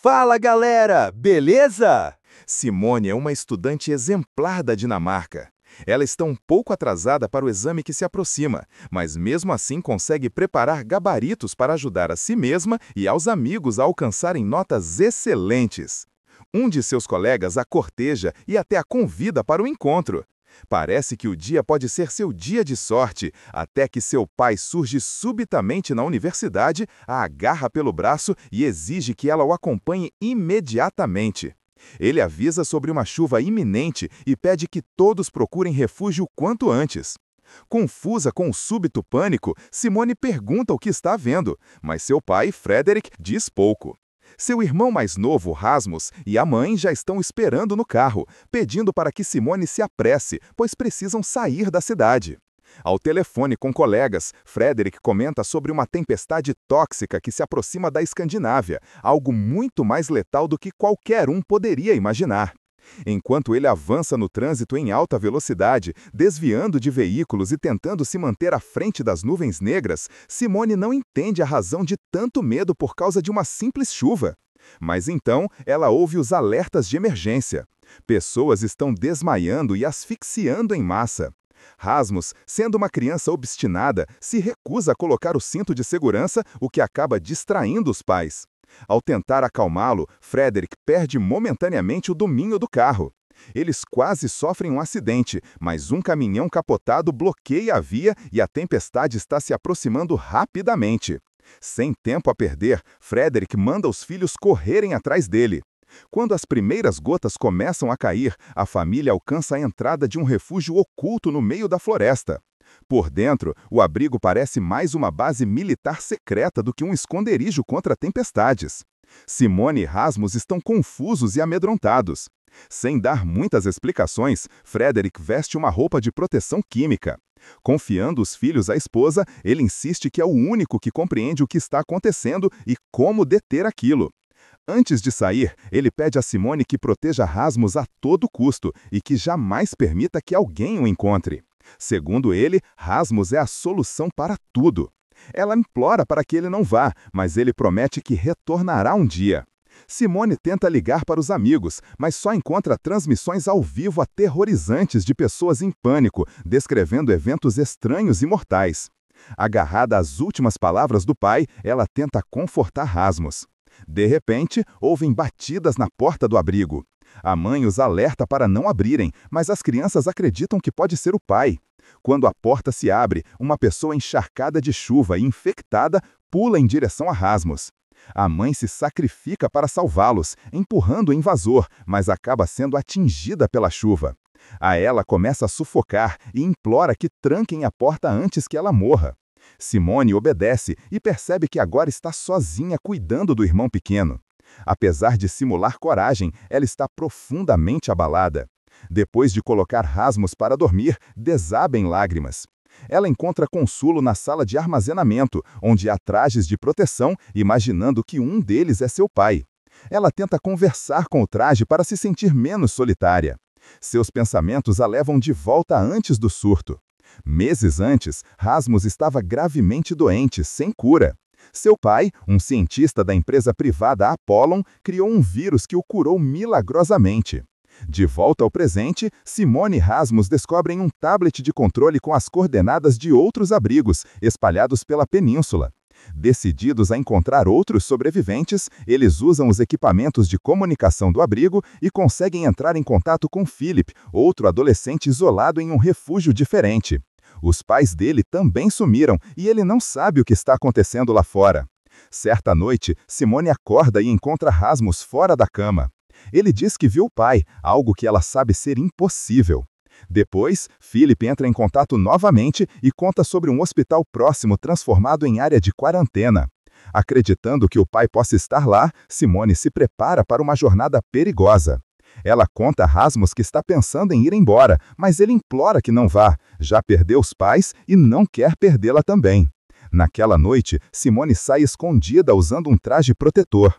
Fala galera, beleza? Simone é uma estudante exemplar da Dinamarca. Ela está um pouco atrasada para o exame que se aproxima, mas mesmo assim consegue preparar gabaritos para ajudar a si mesma e aos amigos a alcançarem notas excelentes. Um de seus colegas a corteja e até a convida para o encontro. Parece que o dia pode ser seu dia de sorte, até que seu pai surge subitamente na universidade, a agarra pelo braço e exige que ela o acompanhe imediatamente. Ele avisa sobre uma chuva iminente e pede que todos procurem refúgio o quanto antes. Confusa com o súbito pânico, Simone pergunta o que está vendo, mas seu pai, Frederick, diz pouco. Seu irmão mais novo, Rasmus, e a mãe já estão esperando no carro, pedindo para que Simone se apresse, pois precisam sair da cidade. Ao telefone com colegas, Frederick comenta sobre uma tempestade tóxica que se aproxima da Escandinávia, algo muito mais letal do que qualquer um poderia imaginar. Enquanto ele avança no trânsito em alta velocidade, desviando de veículos e tentando se manter à frente das nuvens negras, Simone não entende a razão de tanto medo por causa de uma simples chuva. Mas então ela ouve os alertas de emergência. Pessoas estão desmaiando e asfixiando em massa. Rasmus, sendo uma criança obstinada, se recusa a colocar o cinto de segurança, o que acaba distraindo os pais. Ao tentar acalmá-lo, Frederick perde momentaneamente o domínio do carro. Eles quase sofrem um acidente, mas um caminhão capotado bloqueia a via e a tempestade está se aproximando rapidamente. Sem tempo a perder, Frederick manda os filhos correrem atrás dele. Quando as primeiras gotas começam a cair, a família alcança a entrada de um refúgio oculto no meio da floresta. Por dentro, o abrigo parece mais uma base militar secreta do que um esconderijo contra tempestades. Simone e Rasmus estão confusos e amedrontados. Sem dar muitas explicações, Frederick veste uma roupa de proteção química. Confiando os filhos à esposa, ele insiste que é o único que compreende o que está acontecendo e como deter aquilo. Antes de sair, ele pede a Simone que proteja Rasmus a todo custo e que jamais permita que alguém o encontre. Segundo ele, Rasmus é a solução para tudo. Ela implora para que ele não vá, mas ele promete que retornará um dia. Simone tenta ligar para os amigos, mas só encontra transmissões ao vivo aterrorizantes de pessoas em pânico, descrevendo eventos estranhos e mortais. Agarrada às últimas palavras do pai, ela tenta confortar Rasmus. De repente, ouvem batidas na porta do abrigo. A mãe os alerta para não abrirem, mas as crianças acreditam que pode ser o pai. Quando a porta se abre, uma pessoa encharcada de chuva e infectada pula em direção a Rasmus. A mãe se sacrifica para salvá-los, empurrando o invasor, mas acaba sendo atingida pela chuva. A ela começa a sufocar e implora que tranquem a porta antes que ela morra. Simone obedece e percebe que agora está sozinha cuidando do irmão pequeno. Apesar de simular coragem, ela está profundamente abalada. Depois de colocar Rasmus para dormir, desaba em lágrimas. Ela encontra consolo na sala de armazenamento, onde há trajes de proteção, imaginando que um deles é seu pai. Ela tenta conversar com o traje para se sentir menos solitária. Seus pensamentos a levam de volta antes do surto. Meses antes, Rasmus estava gravemente doente, sem cura. Seu pai, um cientista da empresa privada Apollon, criou um vírus que o curou milagrosamente. De volta ao presente, Simone e Rasmus descobrem um tablet de controle com as coordenadas de outros abrigos, espalhados pela península. Decididos a encontrar outros sobreviventes, eles usam os equipamentos de comunicação do abrigo e conseguem entrar em contato com Philip, outro adolescente isolado em um refúgio diferente. Os pais dele também sumiram e ele não sabe o que está acontecendo lá fora. Certa noite, Simone acorda e encontra Rasmus fora da cama. Ele diz que viu o pai, algo que ela sabe ser impossível. Depois, Philip entra em contato novamente e conta sobre um hospital próximo transformado em área de quarentena. Acreditando que o pai possa estar lá, Simone se prepara para uma jornada perigosa. Ela conta a Rasmus que está pensando em ir embora, mas ele implora que não vá, já perdeu os pais e não quer perdê-la também. Naquela noite, Simone sai escondida usando um traje protetor.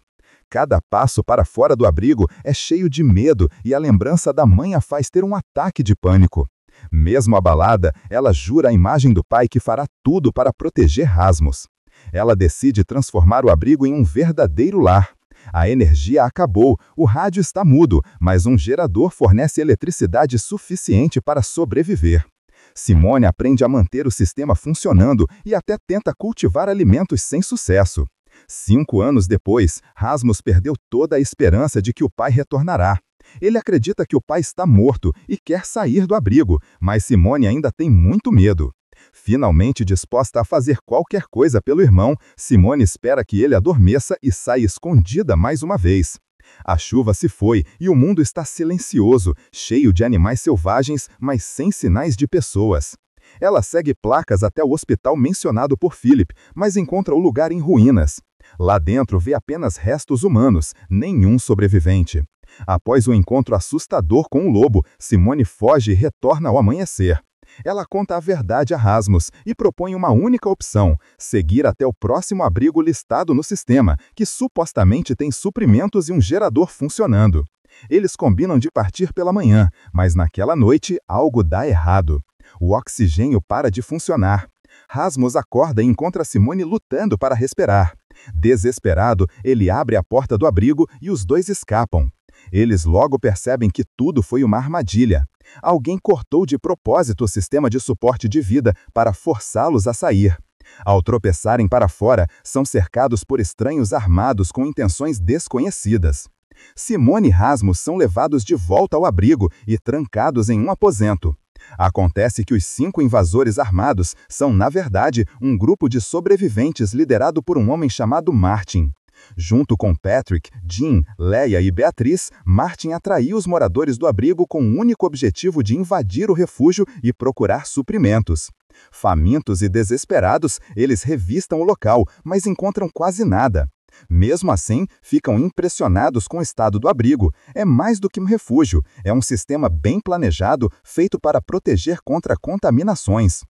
Cada passo para fora do abrigo é cheio de medo e a lembrança da mãe a faz ter um ataque de pânico. Mesmo abalada, ela jura a imagem do pai que fará tudo para proteger Rasmus. Ela decide transformar o abrigo em um verdadeiro lar. A energia acabou, o rádio está mudo, mas um gerador fornece eletricidade suficiente para sobreviver. Simone aprende a manter o sistema funcionando e até tenta cultivar alimentos sem sucesso. 5 anos depois, Rasmus perdeu toda a esperança de que o pai retornará. Ele acredita que o pai está morto e quer sair do abrigo, mas Simone ainda tem muito medo. Finalmente disposta a fazer qualquer coisa pelo irmão, Simone espera que ele adormeça e saia escondida mais uma vez. A chuva se foi e o mundo está silencioso, cheio de animais selvagens, mas sem sinais de pessoas. Ela segue placas até o hospital mencionado por Philip, mas encontra o lugar em ruínas. Lá dentro vê apenas restos humanos, nenhum sobrevivente. Após o encontro assustador com o lobo, Simone foge e retorna ao amanhecer. Ela conta a verdade a Rasmus e propõe uma única opção: seguir até o próximo abrigo listado no sistema, que supostamente tem suprimentos e um gerador funcionando. Eles combinam de partir pela manhã, mas naquela noite algo dá errado. O oxigênio para de funcionar. Rasmus acorda e encontra Simone lutando para respirar. Desesperado, ele abre a porta do abrigo e os dois escapam. Eles logo percebem que tudo foi uma armadilha. Alguém cortou de propósito o sistema de suporte de vida para forçá-los a sair. Ao tropeçarem para fora, são cercados por estranhos armados com intenções desconhecidas. Simone e Rasmus são levados de volta ao abrigo e trancados em um aposento. Acontece que os 5 invasores armados são, na verdade, um grupo de sobreviventes liderado por um homem chamado Martin. Junto com Patrick, Jean, Leia e Beatriz, Martin atraiu os moradores do abrigo com o único objetivo de invadir o refúgio e procurar suprimentos. Famintos e desesperados, eles revistam o local, mas encontram quase nada. Mesmo assim, ficam impressionados com o estado do abrigo. É mais do que um refúgio, é um sistema bem planejado, feito para proteger contra contaminações.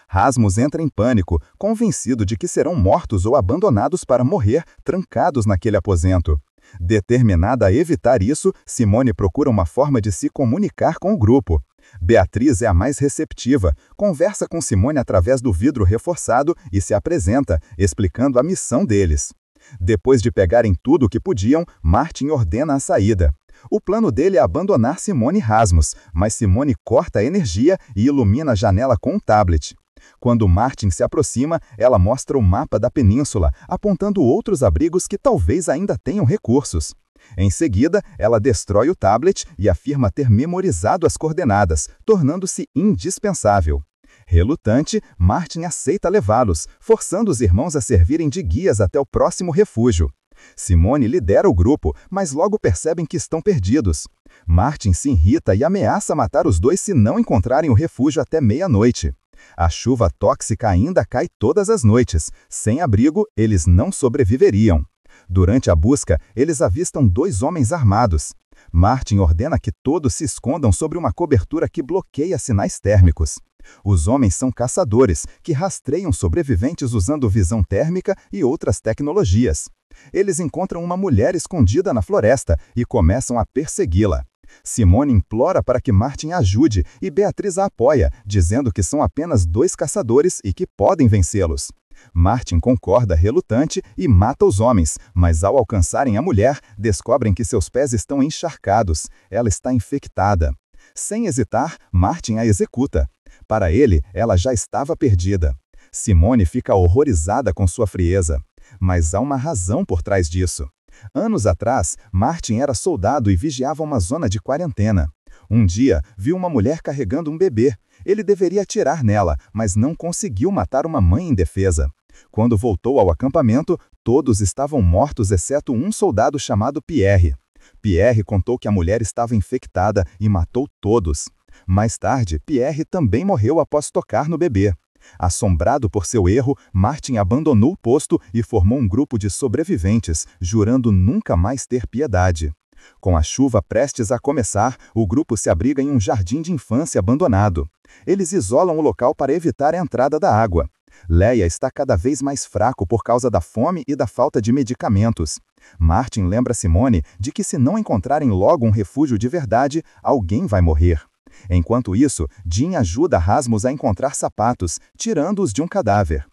Rasmus entra em pânico, convencido de que serão mortos ou abandonados para morrer trancados naquele aposento. Determinada a evitar isso, Simone procura uma forma de se comunicar com o grupo. Beatriz é a mais receptiva, conversa com Simone através do vidro reforçado e se apresenta, explicando a missão deles. Depois de pegarem tudo o que podiam, Martin ordena a saída. O plano dele é abandonar Simone e Rasmus, mas Simone corta a energia e ilumina a janela com um tablet. Quando Martin se aproxima, ela mostra o mapa da península, apontando outros abrigos que talvez ainda tenham recursos. Em seguida, ela destrói o tablet e afirma ter memorizado as coordenadas, tornando-se indispensável. Relutante, Martin aceita levá-los, forçando os irmãos a servirem de guias até o próximo refúgio. Simone lidera o grupo, mas logo percebem que estão perdidos. Martin se irrita e ameaça matar os dois se não encontrarem o refúgio até meia-noite. A chuva tóxica ainda cai todas as noites. Sem abrigo, eles não sobreviveriam. Durante a busca, eles avistam 2 homens armados. Martin ordena que todos se escondam sobre uma cobertura que bloqueia sinais térmicos. Os homens são caçadores, que rastreiam sobreviventes usando visão térmica e outras tecnologias. Eles encontram uma mulher escondida na floresta e começam a persegui-la. Simone implora para que Martin ajude e Beatriz a apoia, dizendo que são apenas 2 caçadores e que podem vencê-los. Martin concorda relutante e mata os homens, mas ao alcançarem a mulher, descobrem que seus pés estão encharcados. Ela está infectada. Sem hesitar, Martin a executa. Para ele, ela já estava perdida. Simone fica horrorizada com sua frieza. Mas há uma razão por trás disso. Anos atrás, Martin era soldado e vigiava uma zona de quarentena. Um dia, viu uma mulher carregando um bebê. Ele deveria atirar nela, mas não conseguiu matar uma mãe indefesa. Quando voltou ao acampamento, todos estavam mortos exceto um soldado chamado Pierre. Pierre contou que a mulher estava infectada e matou todos. Mais tarde, Pierre também morreu após tocar no bebê. Assombrado por seu erro, Martin abandonou o posto e formou um grupo de sobreviventes, jurando nunca mais ter piedade. Com a chuva prestes a começar, o grupo se abriga em um jardim de infância abandonado. Eles isolam o local para evitar a entrada da água. Leia está cada vez mais fraco por causa da fome e da falta de medicamentos. Martin lembra Simone de que se não encontrarem logo um refúgio de verdade, alguém vai morrer. Enquanto isso, Jean ajuda Rasmus a encontrar sapatos, tirando-os de um cadáver.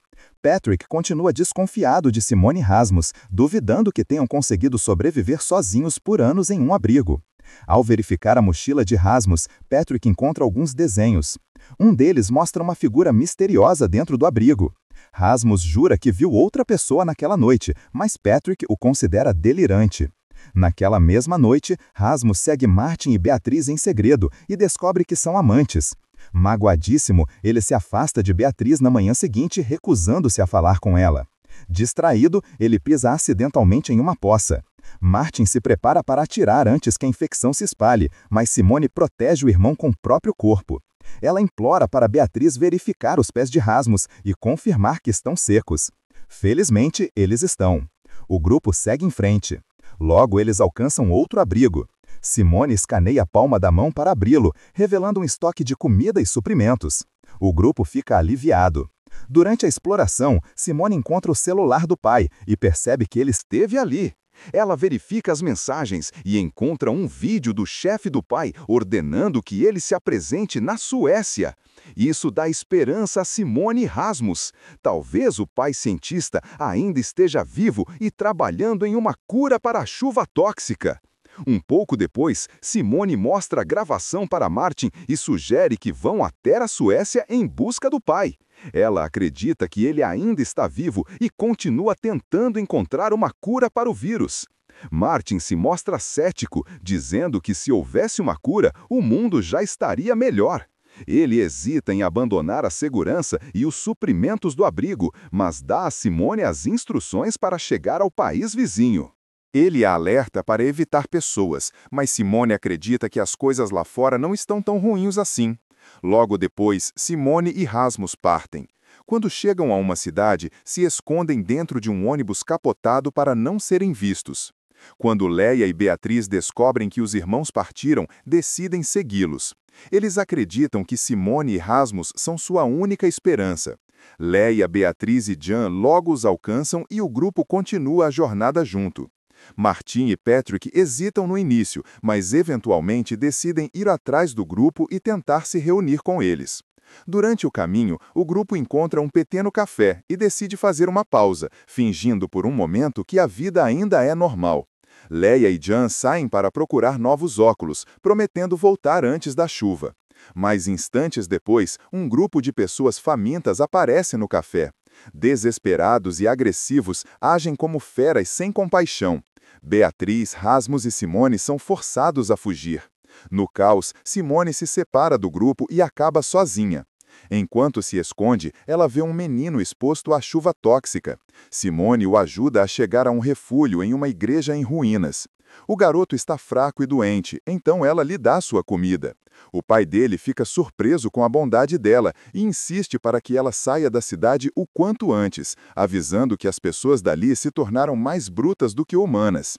Patrick continua desconfiado de Simone e Rasmus, duvidando que tenham conseguido sobreviver sozinhos por anos em um abrigo. Ao verificar a mochila de Rasmus, Patrick encontra alguns desenhos. Um deles mostra uma figura misteriosa dentro do abrigo. Rasmus jura que viu outra pessoa naquela noite, mas Patrick o considera delirante. Naquela mesma noite, Rasmus segue Martin e Beatriz em segredo e descobre que são amantes. Magoadíssimo, ele se afasta de Beatriz na manhã seguinte, recusando-se a falar com ela. Distraído, ele pisa acidentalmente em uma poça. Martin se prepara para atirar antes que a infecção se espalhe, mas Simone protege o irmão com o próprio corpo. Ela implora para Beatriz verificar os pés de Rasmus e confirmar que estão secos. Felizmente, eles estão. O grupo segue em frente. Logo, eles alcançam outro abrigo. Simone escaneia a palma da mão para abri-lo, revelando um estoque de comida e suprimentos. O grupo fica aliviado. Durante a exploração, Simone encontra o celular do pai e percebe que ele esteve ali. Ela verifica as mensagens e encontra um vídeo do chefe do pai ordenando que ele se apresente na Suécia. Isso dá esperança a Simone e Rasmus. Talvez o pai cientista ainda esteja vivo e trabalhando em uma cura para a chuva tóxica. Um pouco depois, Simone mostra a gravação para Martin e sugere que vão até a Suécia em busca do pai. Ela acredita que ele ainda está vivo e continua tentando encontrar uma cura para o vírus. Martin se mostra cético, dizendo que se houvesse uma cura, o mundo já estaria melhor. Ele hesita em abandonar a segurança e os suprimentos do abrigo, mas dá a Simone as instruções para chegar ao país vizinho. Ele a alerta para evitar pessoas, mas Simone acredita que as coisas lá fora não estão tão ruins assim. Logo depois, Simone e Rasmus partem. Quando chegam a uma cidade, se escondem dentro de um ônibus capotado para não serem vistos. Quando Leia e Beatriz descobrem que os irmãos partiram, decidem segui-los. Eles acreditam que Simone e Rasmus são sua única esperança. Leia, Beatriz e Jan logo os alcançam e o grupo continua a jornada junto. Martin e Patrick hesitam no início, mas eventualmente decidem ir atrás do grupo e tentar se reunir com eles. Durante o caminho, o grupo encontra um pequeno café e decide fazer uma pausa, fingindo por um momento que a vida ainda é normal. Leia e Jan saem para procurar novos óculos, prometendo voltar antes da chuva. Mas instantes depois, um grupo de pessoas famintas aparece no café. Desesperados e agressivos, agem como feras sem compaixão. Beatriz, Rasmus e Simone são forçados a fugir. No caos, Simone se separa do grupo e acaba sozinha. Enquanto se esconde, ela vê um menino exposto à chuva tóxica. Simone o ajuda a chegar a um refúgio em uma igreja em ruínas. O garoto está fraco e doente, então ela lhe dá sua comida. O pai dele fica surpreso com a bondade dela e insiste para que ela saia da cidade o quanto antes, avisando que as pessoas dali se tornaram mais brutas do que humanas.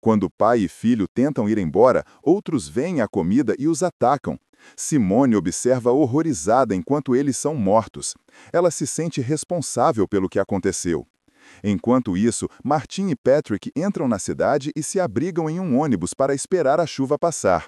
Quando pai e filho tentam ir embora, outros veem a comida e os atacam. Simone observa horrorizada enquanto eles são mortos. Ela se sente responsável pelo que aconteceu. Enquanto isso, Martin e Patrick entram na cidade e se abrigam em um ônibus para esperar a chuva passar.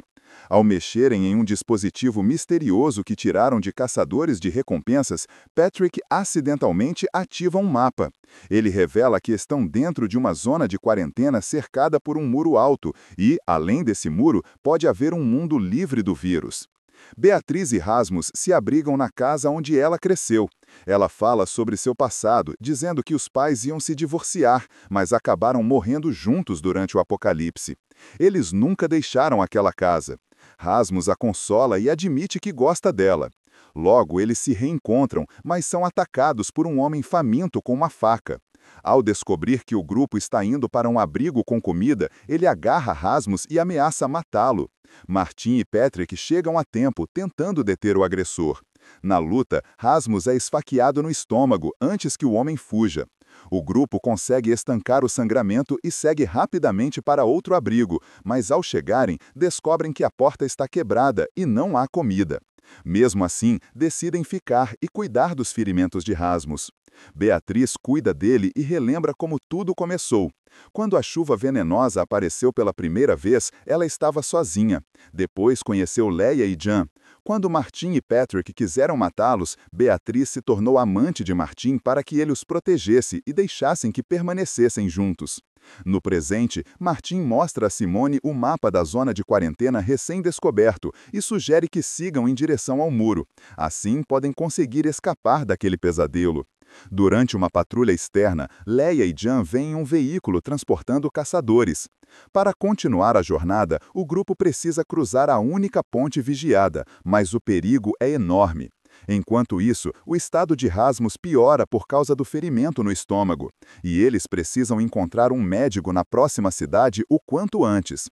Ao mexerem em um dispositivo misterioso que tiraram de caçadores de recompensas, Patrick acidentalmente ativa um mapa. Ele revela que estão dentro de uma zona de quarentena cercada por um muro alto e, além desse muro, pode haver um mundo livre do vírus. Beatriz e Rasmus se abrigam na casa onde ela cresceu. Ela fala sobre seu passado, dizendo que os pais iam se divorciar, mas acabaram morrendo juntos durante o apocalipse. Eles nunca deixaram aquela casa. Rasmus a consola e admite que gosta dela. Logo, eles se reencontram, mas são atacados por um homem faminto com uma faca. Ao descobrir que o grupo está indo para um abrigo com comida, ele agarra Rasmus e ameaça matá-lo. Martin e Patrick chegam a tempo, tentando deter o agressor. Na luta, Rasmus é esfaqueado no estômago antes que o homem fuja. O grupo consegue estancar o sangramento e segue rapidamente para outro abrigo, mas ao chegarem, descobrem que a porta está quebrada e não há comida. Mesmo assim, decidem ficar e cuidar dos ferimentos de Rasmus. Beatriz cuida dele e relembra como tudo começou. Quando a chuva venenosa apareceu pela primeira vez, ela estava sozinha. Depois conheceu Leia e Jan. Quando Martin e Patrick quiseram matá-los, Beatriz se tornou amante de Martin para que ele os protegesse e deixassem que permanecessem juntos. No presente, Martin mostra a Simone o mapa da zona de quarentena recém-descoberto e sugere que sigam em direção ao muro. Assim, podem conseguir escapar daquele pesadelo. Durante uma patrulha externa, Leia e Jan veem um veículo transportando caçadores. Para continuar a jornada, o grupo precisa cruzar a única ponte vigiada, mas o perigo é enorme. Enquanto isso, o estado de Rasmus piora por causa do ferimento no estômago, e eles precisam encontrar um médico na próxima cidade o quanto antes.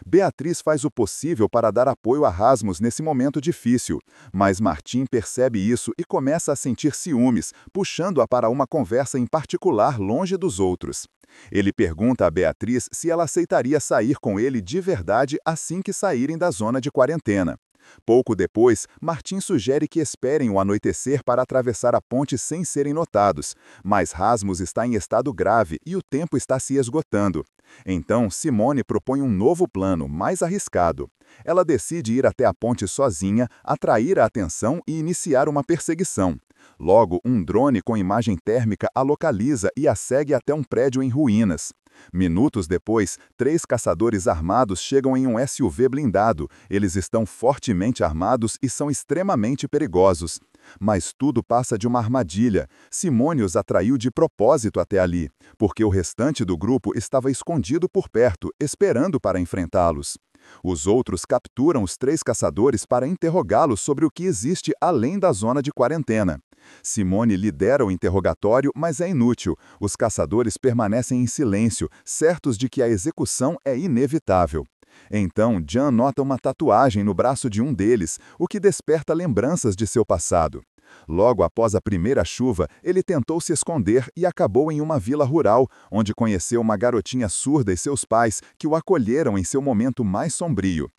Beatriz faz o possível para dar apoio a Rasmus nesse momento difícil, mas Martin percebe isso e começa a sentir ciúmes, puxando-a para uma conversa em particular longe dos outros. Ele pergunta a Beatriz se ela aceitaria sair com ele de verdade assim que saírem da zona de quarentena. Pouco depois, Martin sugere que esperem o anoitecer para atravessar a ponte sem serem notados, mas Rasmus está em estado grave e o tempo está se esgotando. Então, Simone propõe um novo plano, mais arriscado. Ela decide ir até a ponte sozinha, atrair a atenção e iniciar uma perseguição. Logo, um drone com imagem térmica a localiza e a segue até um prédio em ruínas. Minutos depois, 3 caçadores armados chegam em um SUV blindado. Eles estão fortemente armados e são extremamente perigosos. Mas tudo passa de uma armadilha. Simone os atraiu de propósito até ali, porque o restante do grupo estava escondido por perto, esperando para enfrentá-los. Os outros capturam os 3 caçadores para interrogá-los sobre o que existe além da zona de quarentena. Simone lidera o interrogatório, mas é inútil. Os caçadores permanecem em silêncio, certos de que a execução é inevitável. Então, Jan nota uma tatuagem no braço de um deles, o que desperta lembranças de seu passado. Logo após a primeira chuva, ele tentou se esconder e acabou em uma vila rural, onde conheceu uma garotinha surda e seus pais, que o acolheram em seu momento mais sombrio.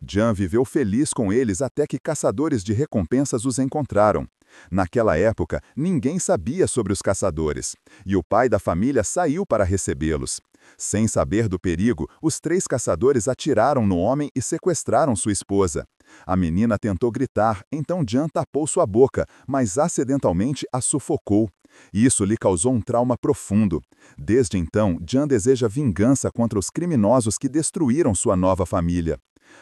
Jan viveu feliz com eles até que caçadores de recompensas os encontraram. Naquela época, ninguém sabia sobre os caçadores, e o pai da família saiu para recebê-los. Sem saber do perigo, os 3 caçadores atiraram no homem e sequestraram sua esposa. A menina tentou gritar, então Jan tapou sua boca, mas acidentalmente a sufocou. Isso lhe causou um trauma profundo. Desde então, Jan deseja vingança contra os criminosos que destruíram sua nova família.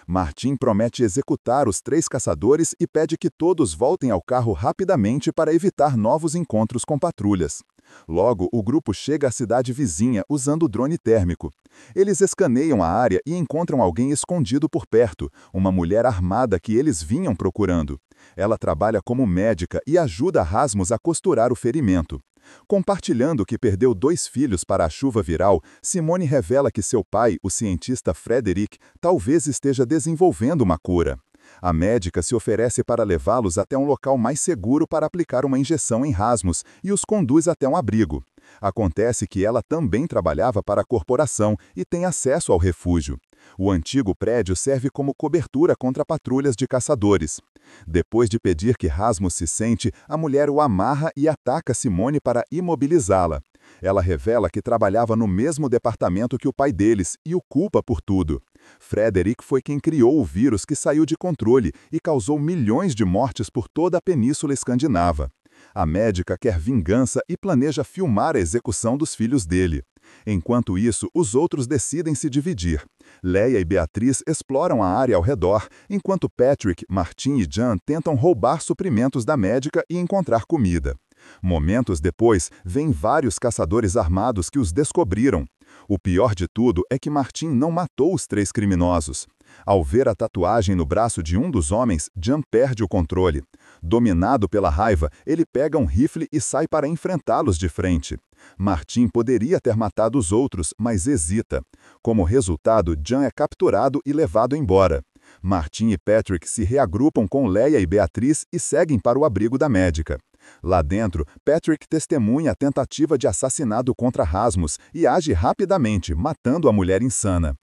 Martin promete executar os 3 caçadores e pede que todos voltem ao carro rapidamente para evitar novos encontros com patrulhas. Logo, o grupo chega à cidade vizinha usando o drone térmico. Eles escaneiam a área e encontram alguém escondido por perto, uma mulher armada que eles vinham procurando. Ela trabalha como médica e ajuda Rasmus a costurar o ferimento. Compartilhando que perdeu 2 filhos para a chuva viral, Simone revela que seu pai, o cientista Frederick, talvez esteja desenvolvendo uma cura. A médica se oferece para levá-los até um local mais seguro para aplicar uma injeção em Rasmus e os conduz até um abrigo. Acontece que ela também trabalhava para a corporação e tem acesso ao refúgio. O antigo prédio serve como cobertura contra patrulhas de caçadores. Depois de pedir que Rasmus se sente, a mulher o amarra e ataca Simone para imobilizá-la. Ela revela que trabalhava no mesmo departamento que o pai deles e o culpa por tudo. Frederick foi quem criou o vírus que saiu de controle e causou milhões de mortes por toda a Península Escandinava. A médica quer vingança e planeja filmar a execução dos filhos dele. Enquanto isso, os outros decidem se dividir. Leia e Beatriz exploram a área ao redor, enquanto Patrick, Martin e Jan tentam roubar suprimentos da médica e encontrar comida. Momentos depois, vêm vários caçadores armados que os descobriram. O pior de tudo é que Martin não matou os 3 criminosos. Ao ver a tatuagem no braço de um dos homens, Jan perde o controle. Dominado pela raiva, ele pega um rifle e sai para enfrentá-los de frente. Martin poderia ter matado os outros, mas hesita. Como resultado, Jan é capturado e levado embora. Martin e Patrick se reagrupam com Leia e Beatriz e seguem para o abrigo da médica. Lá dentro, Patrick testemunha a tentativa de assassinato contra Rasmus e age rapidamente, matando a mulher insana.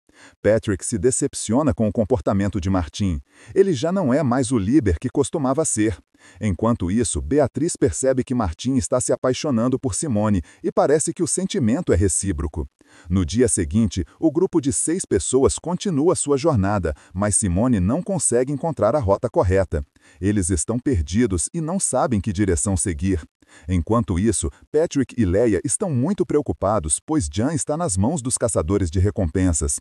Patrick se decepciona com o comportamento de Martin. Ele já não é mais o líder que costumava ser. Enquanto isso, Beatriz percebe que Martin está se apaixonando por Simone e parece que o sentimento é recíproco. No dia seguinte, o grupo de 6 pessoas continua sua jornada, mas Simone não consegue encontrar a rota correta. Eles estão perdidos e não sabem que direção seguir. Enquanto isso, Patrick e Leia estão muito preocupados, pois Jan está nas mãos dos caçadores de recompensas.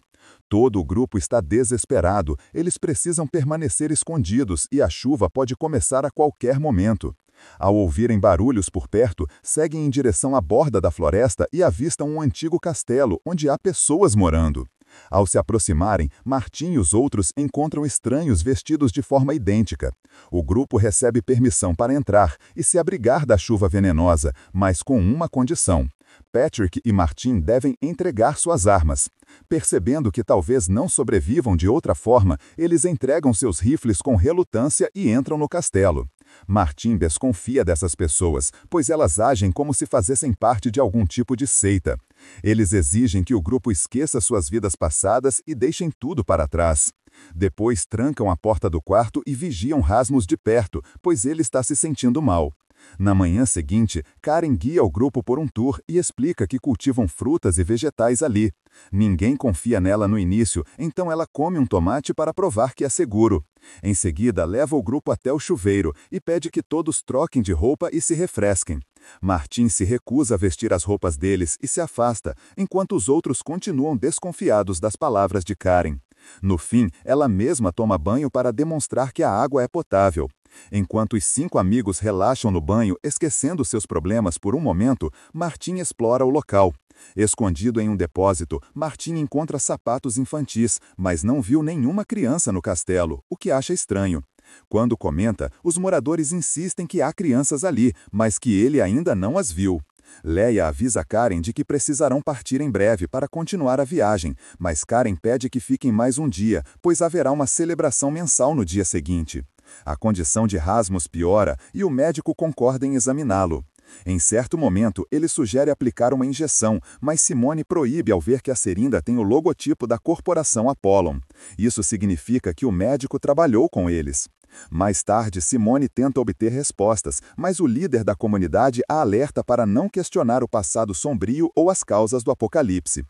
Todo o grupo está desesperado, eles precisam permanecer escondidos e a chuva pode começar a qualquer momento. Ao ouvirem barulhos por perto, seguem em direção à borda da floresta e avistam um antigo castelo, onde há pessoas morando. Ao se aproximarem, Martin e os outros encontram estranhos vestidos de forma idêntica. O grupo recebe permissão para entrar e se abrigar da chuva venenosa, mas com uma condição. Patrick e Martin devem entregar suas armas. Percebendo que talvez não sobrevivam de outra forma, eles entregam seus rifles com relutância e entram no castelo. Martin desconfia dessas pessoas, pois elas agem como se fazessem parte de algum tipo de seita. Eles exigem que o grupo esqueça suas vidas passadas e deixem tudo para trás. Depois trancam a porta do quarto e vigiam Rasmus de perto, pois ele está se sentindo mal. Na manhã seguinte, Karen guia o grupo por um tour e explica que cultivam frutas e vegetais ali. Ninguém confia nela no início, então ela come um tomate para provar que é seguro. Em seguida, leva o grupo até o chuveiro e pede que todos troquem de roupa e se refresquem. Martin se recusa a vestir as roupas deles e se afasta, enquanto os outros continuam desconfiados das palavras de Karen. No fim, ela mesma toma banho para demonstrar que a água é potável. Enquanto os 5 amigos relaxam no banho, esquecendo seus problemas por um momento, Martin explora o local. Escondido em um depósito, Martin encontra sapatos infantis, mas não viu nenhuma criança no castelo, o que acha estranho. Quando comenta, os moradores insistem que há crianças ali, mas que ele ainda não as viu. Leia avisa Karen de que precisarão partir em breve para continuar a viagem, mas Karen pede que fiquem mais um dia, pois haverá uma celebração mensal no dia seguinte. A condição de Rasmus piora e o médico concorda em examiná-lo. Em certo momento, ele sugere aplicar uma injeção, mas Simone proíbe ao ver que a seringa tem o logotipo da corporação Apollon. Isso significa que o médico trabalhou com eles. Mais tarde, Simone tenta obter respostas, mas o líder da comunidade a alerta para não questionar o passado sombrio ou as causas do apocalipse.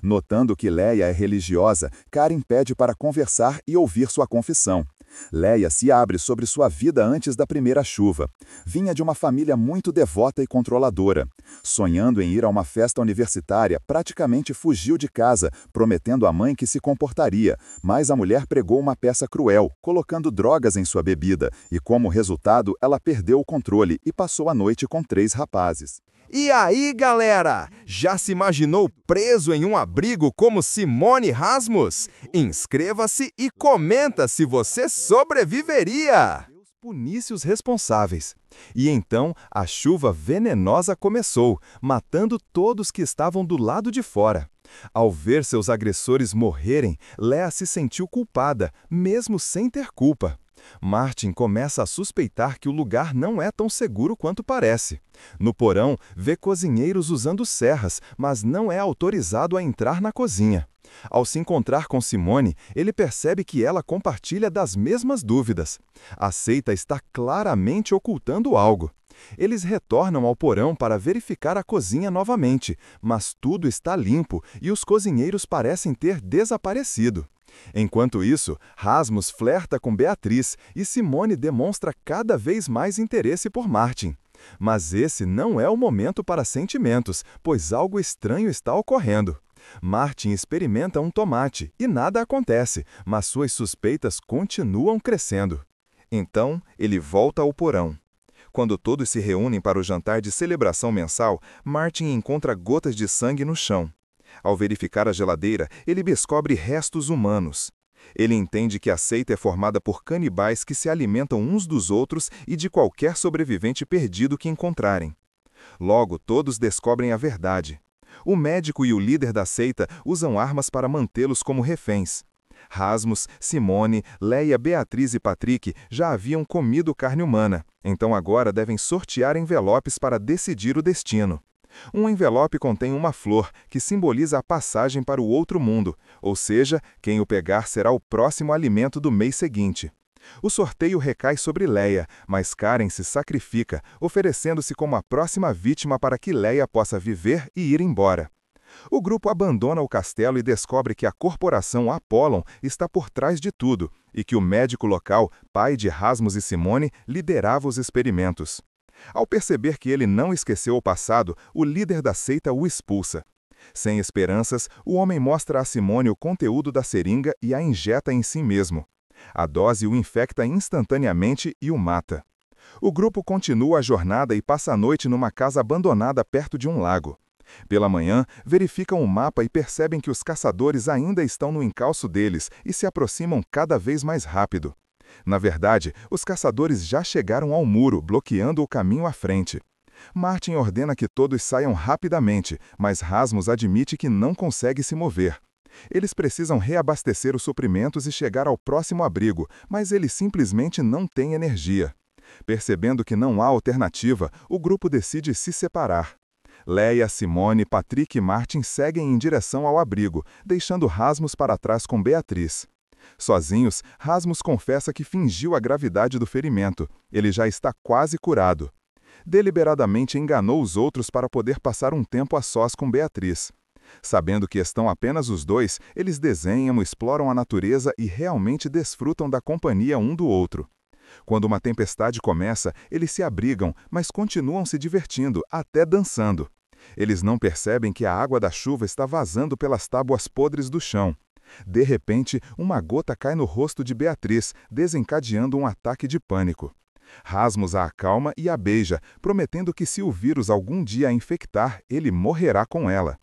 Notando que Leia é religiosa, Karen pede para conversar e ouvir sua confissão. Leia se abre sobre sua vida antes da primeira chuva. Vinha de uma família muito devota e controladora. Sonhando em ir a uma festa universitária, praticamente fugiu de casa, prometendo à mãe que se comportaria, mas a mulher pregou uma peça cruel, colocando drogas em sua bebida, e como resultado, ela perdeu o controle e passou a noite com 3 rapazes. E aí, galera? Já se imaginou preso em um abrigo como Simone Rasmus? Inscreva-se e comenta se você sobreviveria! Deus punisse os responsáveis. E então a chuva venenosa começou, matando todos que estavam do lado de fora. Ao ver seus agressores morrerem, Leia se sentiu culpada, mesmo sem ter culpa. Martin começa a suspeitar que o lugar não é tão seguro quanto parece. No porão, vê cozinheiros usando serras, mas não é autorizado a entrar na cozinha. Ao se encontrar com Simone, ele percebe que ela compartilha das mesmas dúvidas. A seita está claramente ocultando algo. Eles retornam ao porão para verificar a cozinha novamente, mas tudo está limpo e os cozinheiros parecem ter desaparecido. Enquanto isso, Rasmus flerta com Beatriz e Simone demonstra cada vez mais interesse por Martin. Mas esse não é o momento para sentimentos, pois algo estranho está ocorrendo. Martin experimenta um tomate e nada acontece, mas suas suspeitas continuam crescendo. Então, ele volta ao porão. Quando todos se reúnem para o jantar de celebração mensal, Martin encontra gotas de sangue no chão. Ao verificar a geladeira, ele descobre restos humanos. Ele entende que a seita é formada por canibais que se alimentam uns dos outros e de qualquer sobrevivente perdido que encontrarem. Logo, todos descobrem a verdade. O médico e o líder da seita usam armas para mantê-los como reféns. Rasmus, Simone, Leia, Beatriz e Patrick já haviam comido carne humana, então agora devem sortear envelopes para decidir o destino. Um envelope contém uma flor, que simboliza a passagem para o outro mundo, ou seja, quem o pegar será o próximo alimento do mês seguinte. O sorteio recai sobre Leia, mas Karen se sacrifica, oferecendo-se como a próxima vítima para que Leia possa viver e ir embora. O grupo abandona o castelo e descobre que a corporação Apollon está por trás de tudo e que o médico local, pai de Rasmus e Simone, liderava os experimentos. Ao perceber que ele não esqueceu o passado, o líder da seita o expulsa. Sem esperanças, o homem mostra a Simone o conteúdo da seringa e a injeta em si mesmo. A dose o infecta instantaneamente e o mata. O grupo continua a jornada e passa a noite numa casa abandonada perto de um lago. Pela manhã, verificam o mapa e percebem que os caçadores ainda estão no encalço deles e se aproximam cada vez mais rápido. Na verdade, os caçadores já chegaram ao muro, bloqueando o caminho à frente. Martin ordena que todos saiam rapidamente, mas Rasmus admite que não consegue se mover. Eles precisam reabastecer os suprimentos e chegar ao próximo abrigo, mas ele simplesmente não tem energia. Percebendo que não há alternativa, o grupo decide se separar. Leia, Simone, Patrick e Martin seguem em direção ao abrigo, deixando Rasmus para trás com Beatriz. Sozinhos, Rasmus confessa que fingiu a gravidade do ferimento. Ele já está quase curado. Deliberadamente enganou os outros para poder passar um tempo a sós com Beatriz. Sabendo que estão apenas os dois, eles desenham, exploram a natureza e realmente desfrutam da companhia um do outro. Quando uma tempestade começa, eles se abrigam, mas continuam se divertindo, até dançando. Eles não percebem que a água da chuva está vazando pelas tábuas podres do chão. De repente, uma gota cai no rosto de Beatriz, desencadeando um ataque de pânico. Rasmus a acalma e a beija, prometendo que se o vírus algum dia a infectar, ele morrerá com ela.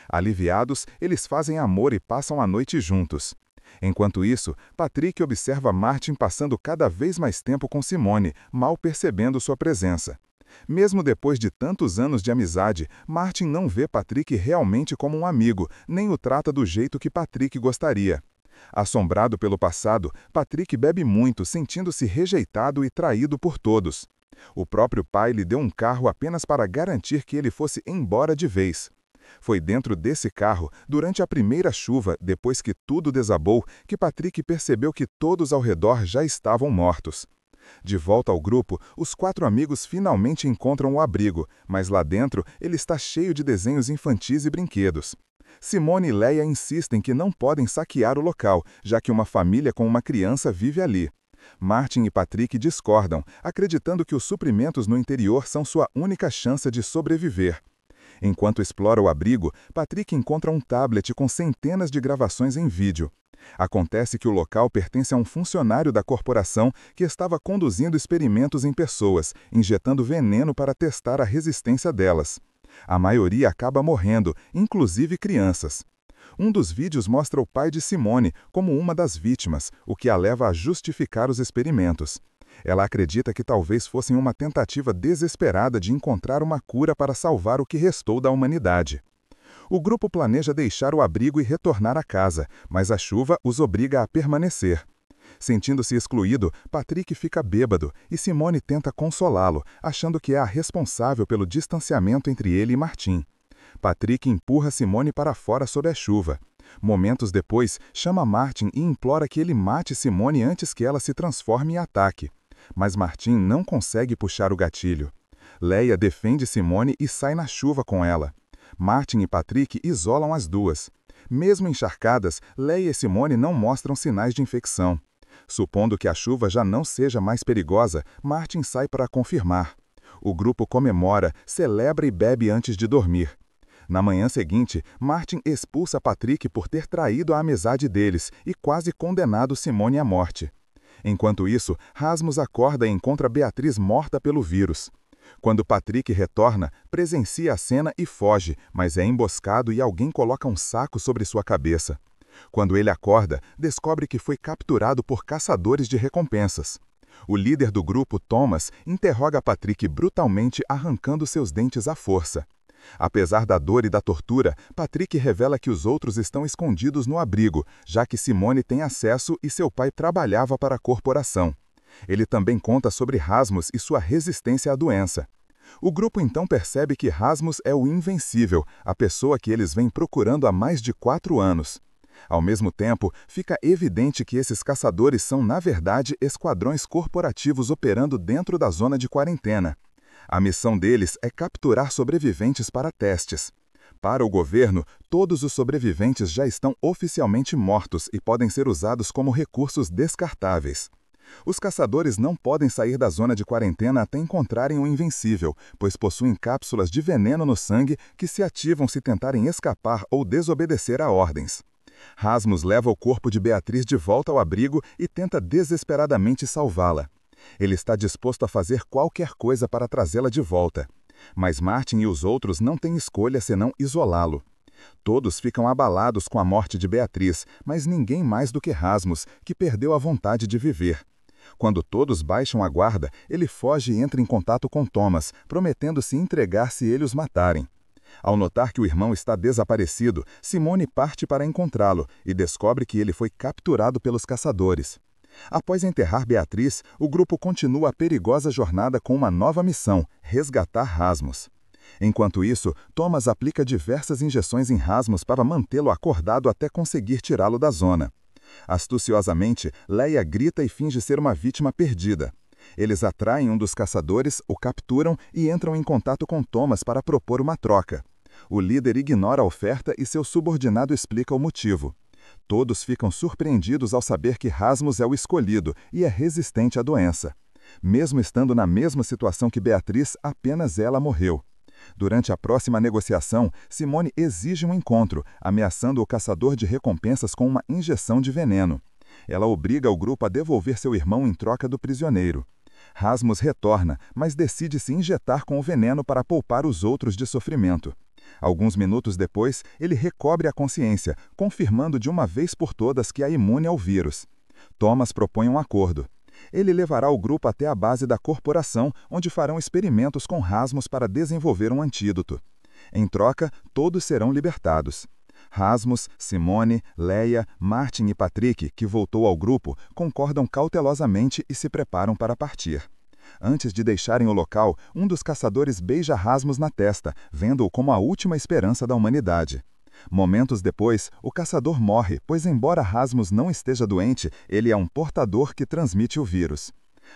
Aliviados, eles fazem amor e passam a noite juntos. Enquanto isso, Patrick observa Martin passando cada vez mais tempo com Simone, mal percebendo sua presença. Mesmo depois de tantos anos de amizade, Martin não vê Patrick realmente como um amigo, nem o trata do jeito que Patrick gostaria. Assombrado pelo passado, Patrick bebe muito, sentindo-se rejeitado e traído por todos. O próprio pai lhe deu um carro apenas para garantir que ele fosse embora de vez. Foi dentro desse carro, durante a primeira chuva, depois que tudo desabou, que Patrick percebeu que todos ao redor já estavam mortos. De volta ao grupo, os 4 amigos finalmente encontram o abrigo, mas lá dentro ele está cheio de desenhos infantis e brinquedos. Simone e Leia insistem que não podem saquear o local, já que uma família com uma criança vive ali. Martin e Patrick discordam, acreditando que os suprimentos no interior são sua única chance de sobreviver. Enquanto explora o abrigo, Patrick encontra um tablet com centenas de gravações em vídeo. Acontece que o local pertence a um funcionário da corporação que estava conduzindo experimentos em pessoas, injetando veneno para testar a resistência delas. A maioria acaba morrendo, inclusive crianças. Um dos vídeos mostra o pai de Simone como uma das vítimas, o que a leva a justificar os experimentos. Ela acredita que talvez fossem uma tentativa desesperada de encontrar uma cura para salvar o que restou da humanidade. O grupo planeja deixar o abrigo e retornar à casa, mas a chuva os obriga a permanecer. Sentindo-se excluído, Patrick fica bêbado e Simone tenta consolá-lo, achando que é a responsável pelo distanciamento entre ele e Martin. Patrick empurra Simone para fora sob a chuva. Momentos depois, chama Martin e implora que ele mate Simone antes que ela se transforme em ataque. Mas Martin não consegue puxar o gatilho. Leia defende Simone e sai na chuva com ela. Martin e Patrick isolam as duas. Mesmo encharcadas, Leia e Simone não mostram sinais de infecção. Supondo que a chuva já não seja mais perigosa, Martin sai para confirmar. O grupo comemora, celebra e bebe antes de dormir. Na manhã seguinte, Martin expulsa Patrick por ter traído a amizade deles e quase condenado Simone à morte. Enquanto isso, Rasmus acorda e encontra Beatriz morta pelo vírus. Quando Patrick retorna, presencia a cena e foge, mas é emboscado e alguém coloca um saco sobre sua cabeça. Quando ele acorda, descobre que foi capturado por caçadores de recompensas. O líder do grupo, Thomas, interroga Patrick brutalmente, arrancando seus dentes à força. Apesar da dor e da tortura, Patrick revela que os outros estão escondidos no abrigo, já que Simone tem acesso e seu pai trabalhava para a corporação. Ele também conta sobre Rasmus e sua resistência à doença. O grupo então percebe que Rasmus é o invencível, a pessoa que eles vêm procurando há mais de 4 anos. Ao mesmo tempo, fica evidente que esses caçadores são, na verdade, esquadrões corporativos operando dentro da zona de quarentena. A missão deles é capturar sobreviventes para testes. Para o governo, todos os sobreviventes já estão oficialmente mortos e podem ser usados como recursos descartáveis. Os caçadores não podem sair da zona de quarentena até encontrarem o invencível, pois possuem cápsulas de veneno no sangue que se ativam se tentarem escapar ou desobedecer a ordens. Rasmus leva o corpo de Beatriz de volta ao abrigo e tenta desesperadamente salvá-la. Ele está disposto a fazer qualquer coisa para trazê-la de volta. Mas Martin e os outros não têm escolha senão isolá-lo. Todos ficam abalados com a morte de Beatriz, mas ninguém mais do que Rasmus, que perdeu a vontade de viver. Quando todos baixam a guarda, ele foge e entra em contato com Thomas, prometendo se entregar se ele os matarem. Ao notar que o irmão está desaparecido, Simone parte para encontrá-lo e descobre que ele foi capturado pelos caçadores. Após enterrar Beatriz, o grupo continua a perigosa jornada com uma nova missão: resgatar Rasmus. Enquanto isso, Thomas aplica diversas injeções em Rasmus para mantê-lo acordado até conseguir tirá-lo da zona. Astuciosamente, Leia grita e finge ser uma vítima perdida. Eles atraem um dos caçadores, o capturam e entram em contato com Thomas para propor uma troca. O líder ignora a oferta e seu subordinado explica o motivo. Todos ficam surpreendidos ao saber que Rasmus é o escolhido e é resistente à doença. Mesmo estando na mesma situação que Beatriz, apenas ela morreu. Durante a próxima negociação, Simone exige um encontro, ameaçando o caçador de recompensas com uma injeção de veneno. Ela obriga o grupo a devolver seu irmão em troca do prisioneiro. Rasmus retorna, mas decide se injetar com o veneno para poupar os outros de sofrimento. Alguns minutos depois, ele recobre a consciência, confirmando de uma vez por todas que é imune ao vírus. Thomas propõe um acordo. Ele levará o grupo até a base da corporação, onde farão experimentos com Rasmus para desenvolver um antídoto. Em troca, todos serão libertados. Rasmus, Simone, Leia, Martin e Patrick, que voltou ao grupo, concordam cautelosamente e se preparam para partir. Antes de deixarem o local, um dos caçadores beija Rasmus na testa, vendo-o como a última esperança da humanidade. Momentos depois, o caçador morre, pois embora Rasmus não esteja doente, ele é um portador que transmite o vírus.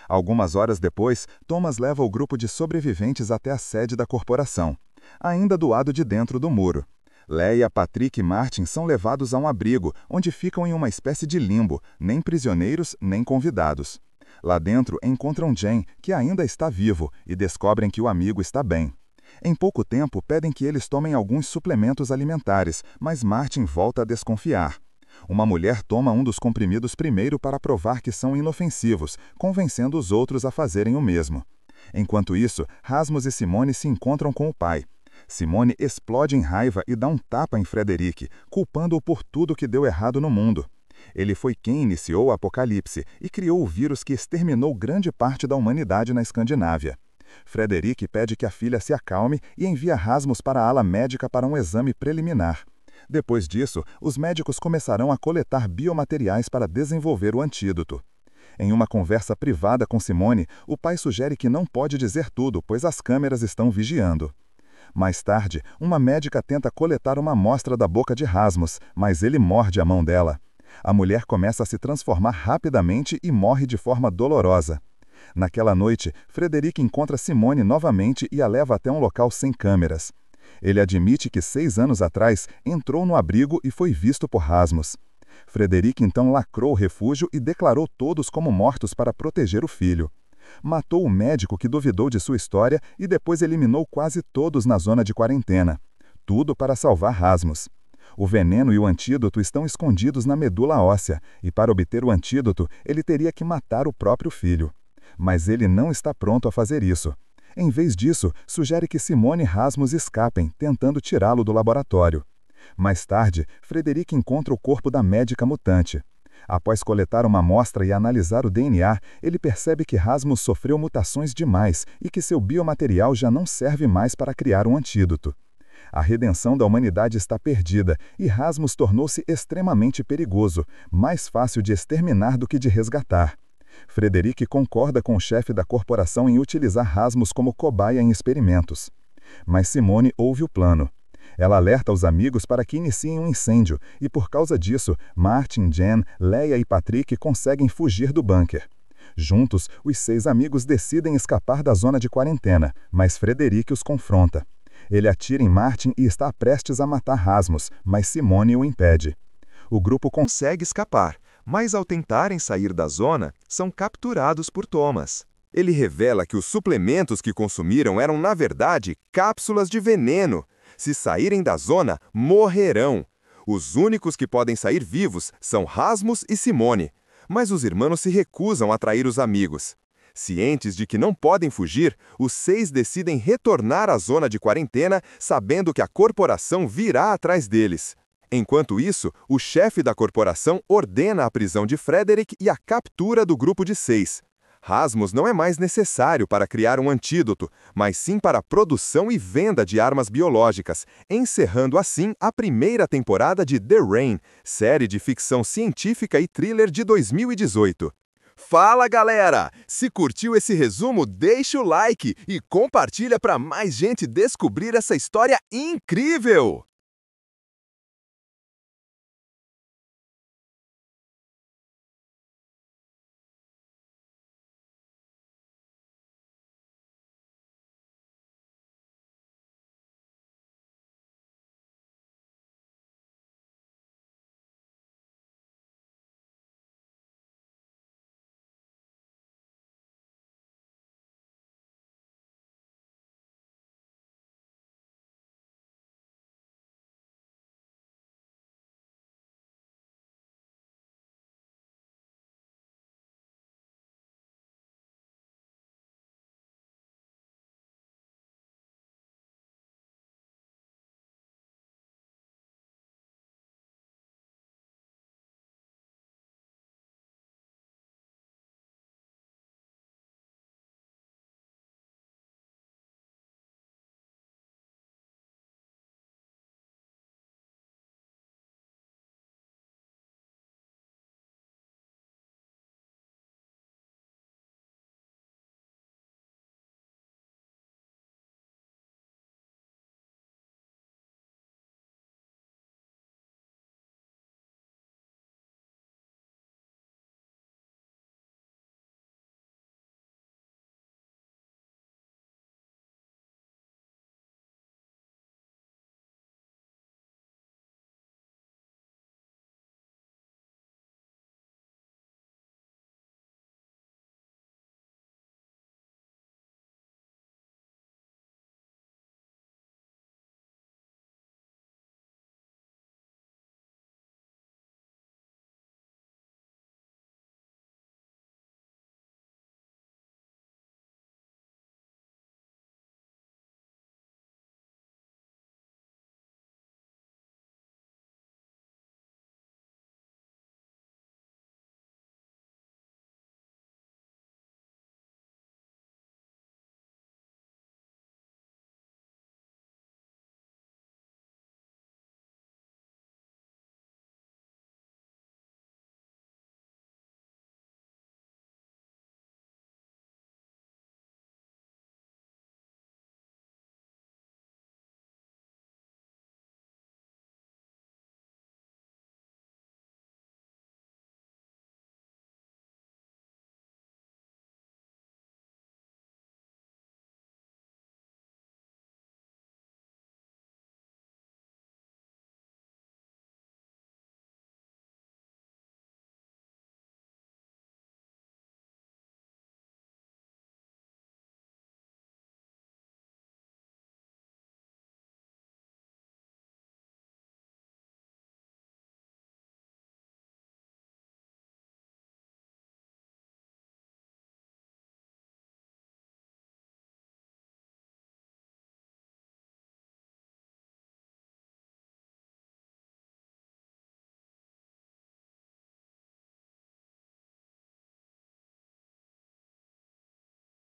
Algumas horas depois, Thomas leva o grupo de sobreviventes até a sede da corporação, ainda do lado de dentro do muro. Leia, Patrick e Martin são levados a um abrigo, onde ficam em uma espécie de limbo, nem prisioneiros, nem convidados. Lá dentro encontram Jane, que ainda está vivo, e descobrem que o amigo está bem. Em pouco tempo, pedem que eles tomem alguns suplementos alimentares, mas Martin volta a desconfiar. Uma mulher toma um dos comprimidos primeiro para provar que são inofensivos, convencendo os outros a fazerem o mesmo. Enquanto isso, Rasmus e Simone se encontram com o pai. Simone explode em raiva e dá um tapa em Frederick, culpando-o por tudo que deu errado no mundo. Ele foi quem iniciou o apocalipse e criou o vírus que exterminou grande parte da humanidade na Escandinávia. Frederick pede que a filha se acalme e envia Rasmus para a ala médica para um exame preliminar. Depois disso, os médicos começarão a coletar biomateriais para desenvolver o antídoto. Em uma conversa privada com Simone, o pai sugere que não pode dizer tudo, pois as câmeras estão vigiando. Mais tarde, uma médica tenta coletar uma amostra da boca de Rasmus, mas ele morde a mão dela. A mulher começa a se transformar rapidamente e morre de forma dolorosa. Naquela noite, Frederick encontra Simone novamente e a leva até um local sem câmeras. Ele admite que 6 anos atrás entrou no abrigo e foi visto por Rasmus. Frederick então lacrou o refúgio e declarou todos como mortos para proteger o filho. Matou o médico que duvidou de sua história e depois eliminou quase todos na zona de quarentena. Tudo para salvar Rasmus. O veneno e o antídoto estão escondidos na medula óssea, e para obter o antídoto, ele teria que matar o próprio filho. Mas ele não está pronto a fazer isso. Em vez disso, sugere que Simone e Rasmus escapem, tentando tirá-lo do laboratório. Mais tarde, Frederick encontra o corpo da médica mutante. Após coletar uma amostra e analisar o DNA, ele percebe que Rasmus sofreu mutações demais e que seu biomaterial já não serve mais para criar um antídoto. A redenção da humanidade está perdida e Rasmus tornou-se extremamente perigoso, mais fácil de exterminar do que de resgatar. Frederick concorda com o chefe da corporação em utilizar Rasmus como cobaia em experimentos. Mas Simone ouve o plano. Ela alerta os amigos para que iniciem um incêndio, e por causa disso, Martin, Jen, Leia e Patrick conseguem fugir do bunker. Juntos, os 6 amigos decidem escapar da zona de quarentena, mas Frederick os confronta. Ele atira em Martin e está prestes a matar Rasmus, mas Simone o impede. O grupo Consegue escapar, mas ao tentarem sair da zona, são capturados por Thomas. Ele revela que os suplementos que consumiram eram, na verdade, cápsulas de veneno. Se saírem da zona, morrerão. Os únicos que podem sair vivos são Rasmus e Simone, mas os irmãos se recusam a trair os amigos. Cientes de que não podem fugir, os 6 decidem retornar à zona de quarentena, sabendo que a corporação virá atrás deles. Enquanto isso, o chefe da corporação ordena a prisão de Frederick e a captura do grupo de 6. Rasmus não é mais necessário para criar um antídoto, mas sim para a produção e venda de armas biológicas, encerrando assim a primeira temporada de The Rain, série de ficção científica e thriller de 2018. Fala, galera! Se curtiu esse resumo, deixa o like e compartilha para mais gente descobrir essa história incrível!